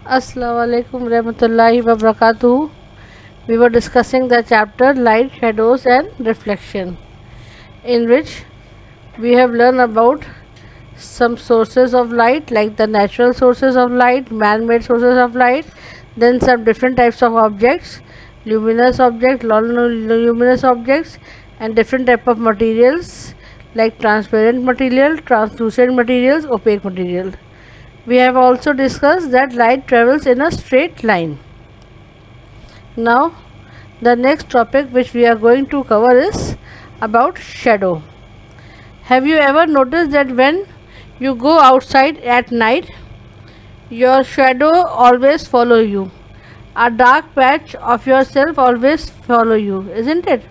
Assalamu alaikum warahmatullahi wabarakatuh. We were discussing the chapter Light, Shadows and Reflection, in which we have learned about some sources of light, like the natural sources of light, man-made sources of light, then some different types of objects, luminous objects, non-luminous objects, and different type of materials like transparent material, translucent materials, opaque material. We have also discussed that light travels in a straight line. Now, the next topic which we are going to cover is about shadow. Have you ever noticed that when you go outside at night, your shadow always follow you? A dark patch of yourself always follow you, isn't it?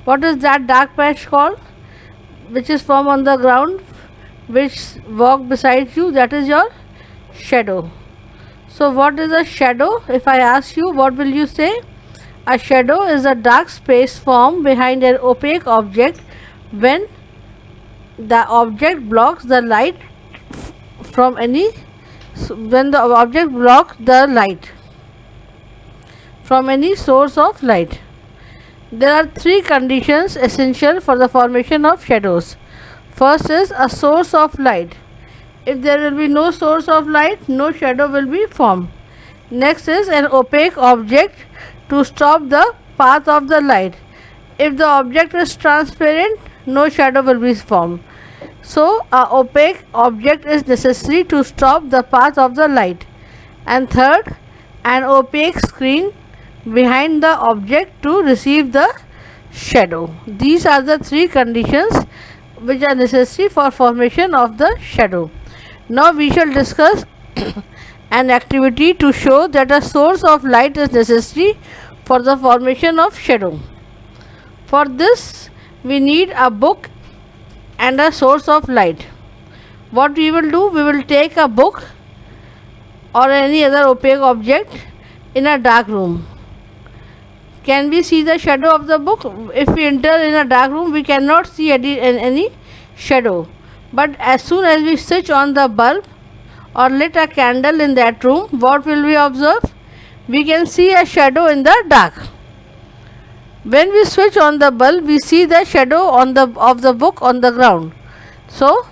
What is that dark patch called? Which is formed on the ground, which walk beside you, that is your shadow. So what is a shadow? If I ask you, what will you say? A shadow is a dark space formed behind an opaque object when the object blocks the light from any when the object blocks the light from any source of light. There are three conditions essential for the formation of shadows. First is a source of light. If there will be no source of light, no shadow will be formed. Next is an opaque object to stop the path of the light. If the object is transparent, no shadow will be formed. So, a opaque object is necessary to stop the path of the light. And third, an opaque screen behind the object to receive the shadow. These are the three conditions which are necessary for formation of the shadow. Now we shall discuss an activity to show that a source of light is necessary for the formation of shadow. For this we need a book and a source of light. What we will do, we will take a book or any other opaque object in a dark room. Can we see the shadow of the book? If we enter in a dark room, we cannot see any shadow. But as soon as we switch on the bulb or lit a candle in that room, what will we observe? We can see a shadow in the dark. When we switch on the bulb, we see the shadow of the book on the ground. So,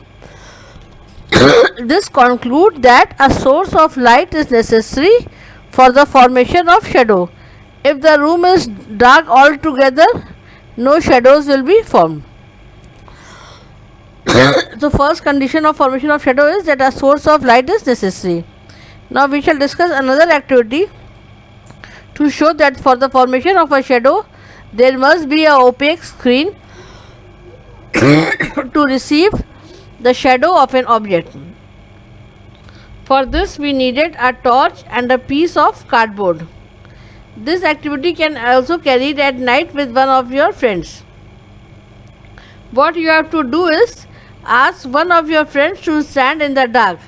this concludes that a source of light is necessary for the formation of shadow. If the room is dark altogether, no shadows will be formed. The first condition of formation of shadow is that a source of light is necessary. Now we shall discuss another activity to show that for the formation of a shadow there must be a opaque screen to receive the shadow of an object. For this we needed a torch and a piece of cardboard. This activity can also carried at night with one of your friends. What you have to do is ask one of your friends to stand in the dark.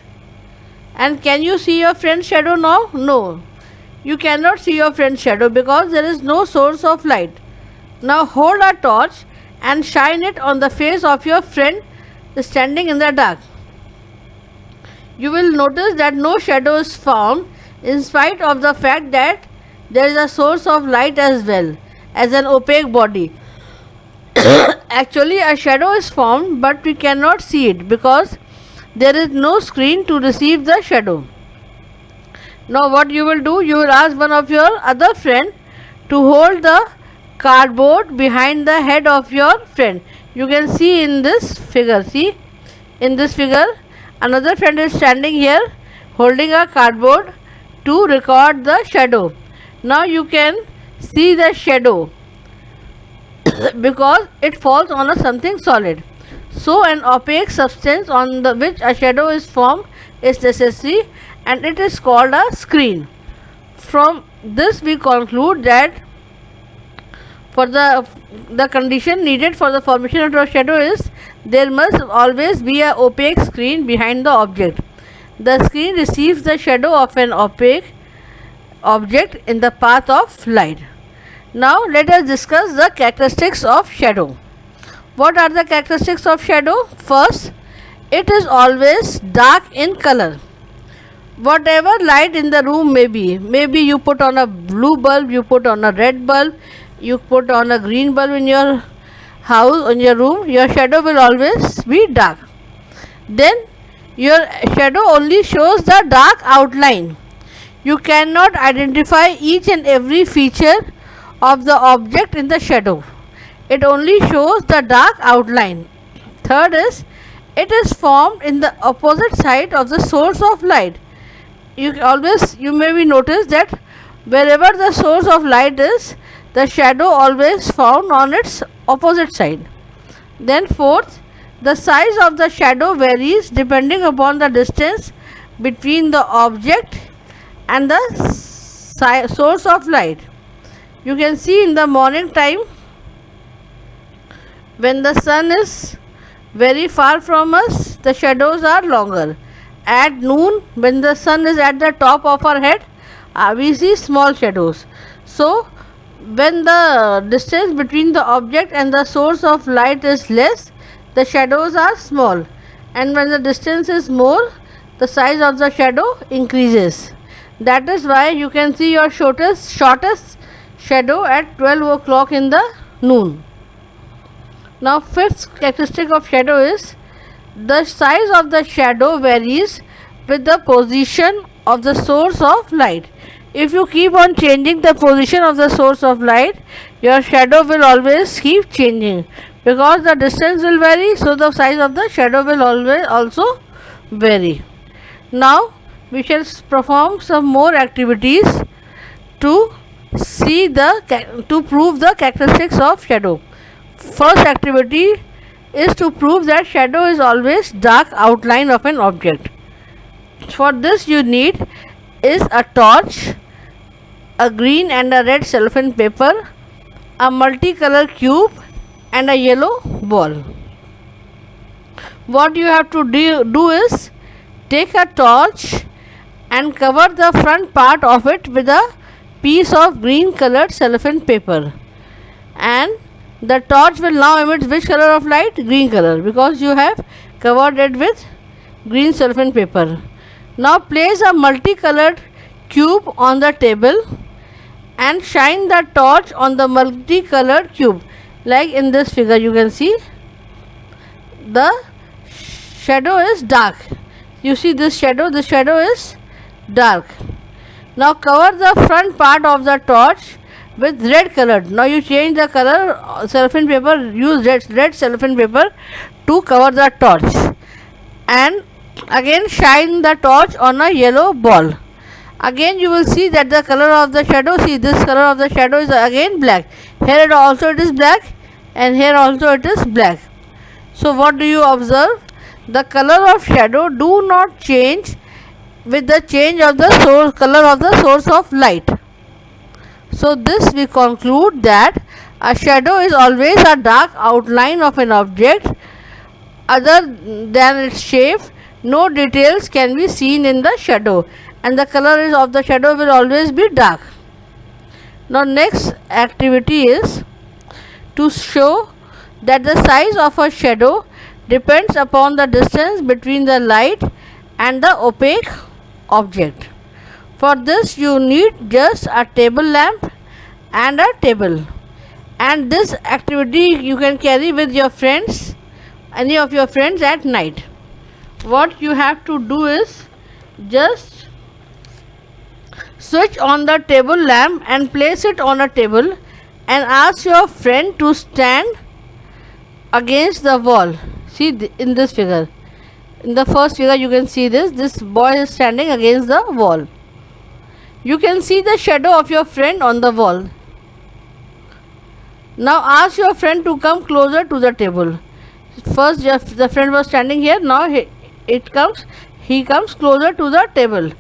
And can you see your friend's shadow now? No. You cannot see your friend's shadow because there is no source of light. Now hold a torch and shine it on the face of your friend standing in the dark. You will notice that no shadow is formed in spite of the fact that there is a source of light as well as an opaque body. Actually, a shadow is formed, but we cannot see it because there is no screen to receive the shadow. Now what you will do, you will ask one of your other friend to hold the cardboard behind the head of your friend. You can see in this figure, see in this figure another friend is standing here holding a cardboard to record the shadow. Now you can see the shadow because it falls on a something solid. So an opaque substance on the which a shadow is formed is necessary and it is called a screen. From this we conclude that for the condition needed for the formation of a shadow is there must always be a opaque screen behind the object. The screen receives the shadow of an opaque object in the path of light. Now let us discuss the characteristics of shadow. What are the characteristics of shadow? First, it is always dark in color. whatever light in the room may be. Maybe you put on a blue bulb, you put on a red bulb, you put on a green bulb in your house, in your room, your shadow will always be dark. Then your shadow only shows the dark outline. You cannot identify each and every feature of the object in the shadow. It only shows the dark outline. Third is, it is formed in the opposite side of the source of light. You may be noticed that wherever the source of light is, the shadow always found on its opposite side. Then fourth, the size of the shadow varies depending upon the distance between the object and the source of light. You can see in the morning time, when the sun is very far from us, the shadows are longer. At noon, when the sun is at the top of our head, we see small shadows. So when the distance between the object and the source of light is less, the shadows are small, and when the distance is more, the size of the shadow increases. That is why you can see your shortest shadow at 12 o'clock in the noon. Now fifth characteristic of shadow is, the size of the shadow varies with the position of the source of light. If you keep on changing the position of the source of light, your shadow will always keep changing, because the distance will vary, so the size of the shadow will always also vary. Now we shall perform some more activities to prove the characteristics of shadow. First activity is to prove that shadow is always dark outline of an object. For this you need is a torch, a green and a red cellophane paper, a multicolor cube and a yellow ball. What you have to do is take a torch and cover the front part of it with a piece of green colored cellophane paper, and the torch will now emit which color of light? Green color, because you have covered it with green cellophane paper. Now place a multicolored cube on the table and shine the torch on the multicolored cube. Like in this figure you can see the shadow is dark. You see this shadow is dark. Now cover the front part of the torch with red colored. Now you change the color, cellophane paper, use red cellophane paper to cover the torch, and again shine the torch on a yellow ball. Again you will see that the color of the shadow, see this color of the shadow is again black. Here also it is black, and here also it is black. So what do you observe? The color of shadow do not change with the change of the color of the source of light. So this we conclude that a shadow is always a dark outline of an object. Other than its shape, no details can be seen in the shadow, and the color of the shadow will always be dark. Now next activity is to show that the size of a shadow depends upon the distance between the light and the opaque object. For this you need just a table lamp and a table, and this activity you can carry with your friends, any of your friends, at night. What you have to do is just switch on the table lamp and place it on a table, and ask your friend to stand against the wall. See in this figure, in the first figure you can see this boy is standing against the wall. You can see the shadow of your friend on the wall. Now ask your friend to come closer to the table. First the friend was standing here, now he comes closer to the table.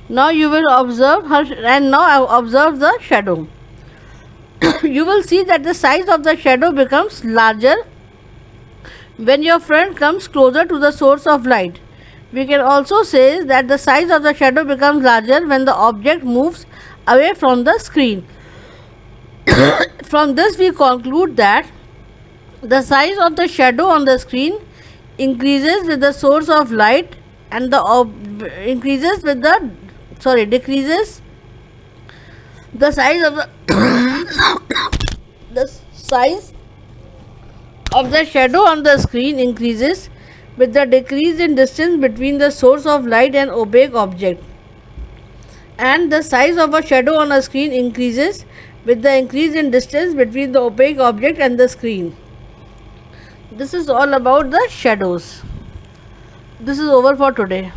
Now you will observe her, and now observe the shadow. You will see that the size of the shadow becomes larger when your friend comes closer to the source of light. We can also say that the size of the shadow becomes larger when the object moves away from the screen. From this we conclude that the size of the shadow on the screen increases with the source of light and increases with the decreases the size of the size of the shadow on the screen increases with the decrease in distance between the source of light and opaque object, and the size of a shadow on a screen increases with the increase in distance between the opaque object and the screen. This is all about the shadows. This is over for today.